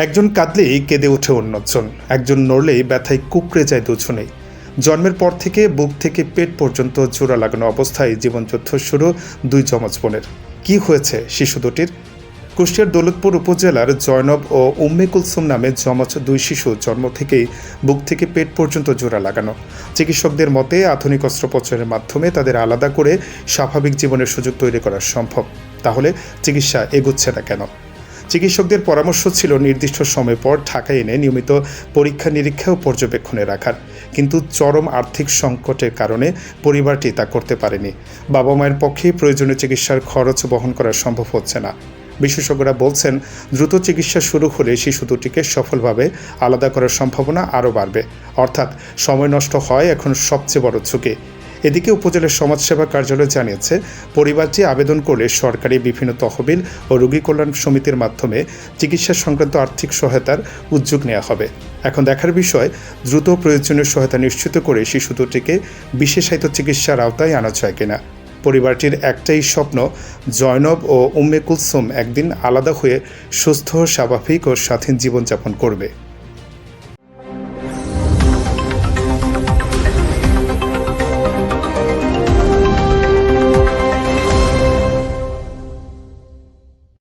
একজন কাঁদলেই কেঁদে ওঠে অন্যজন, একজন নড়লেই ব্যথায় কুঁকড়ে যায় দুজনেই। জন্মের পর থেকে বুক থেকে পেট পর্যন্ত জোড়া লাগানো অবস্থায় জীবনযুদ্ধ শুরু দুই যমজ বোনের। কি হয়েছে শিশু দুটির? কুষ্টিয়ার দৌলতপুর উপজেলার জয়নব ও উম্মে কুলসুম নামে যমজ দুই শিশু জন্ম থেকেই বুক থেকে পেট পর্যন্ত জোড়া লাগানো। চিকিৎসকদের মতে আধুনিক অস্ত্রোপচারের মাধ্যমে তাদের আলাদা করে স্বাভাবিক জীবনের সুযোগ তৈরি করা সম্ভব। তাহলে চিকিৎসা এগুচ্ছে না কেন? চিকিৎসকদের পরামর্শ ছিল নির্দিষ্ট সময় পর ঢাকায় এনে নিয়মিত পরীক্ষা নিরীক্ষা ও পর্যবেক্ষণে রাখার, কিন্তু চরম আর্থিক সংকটের কারণে পরিবারটি তা করতে পারেনি। বাবা মায়ের পক্ষে প্রয়োজনীয় চিকিৎসার খরচ বহন করা সম্ভব হচ্ছে না। বিশেষজ্ঞরা বলছেন, দ্রুত চিকিৎসা শুরু হলে শিশু দুটিকে সফলভাবে আলাদা করার সম্ভাবনা আরও বাড়বে। অর্থাৎ সময় নষ্ট হয় এখন সবচেয়ে বড় ঝুঁকি। এদিকে উপজেলার সমাজসেবা কার্যালয় জানিয়েছে, পরিবারটি আবেদন করলে সরকারি বিভিন্ন তহবিল ও রোগী কল্যাণ সমিতির মাধ্যমে চিকিৎসা সংক্রান্ত আর্থিক সহায়তার উদ্যোগ নেওয়া হবে। এখন দেখার বিষয়, দ্রুত প্রয়োজনীয় সহায়তা নিশ্চিত করে শিশু দুটিকে বিশেষায়িত চিকিৎসার আওতায় আনা যায় কিনা। পরিবারটির একটাই স্বপ্ন, জয়নব ও উম্মে কুলসুম একদিন আলাদা হয়ে সুস্থ, স্বাভাবিক ও স্বাধীন জীবনযাপন করবে।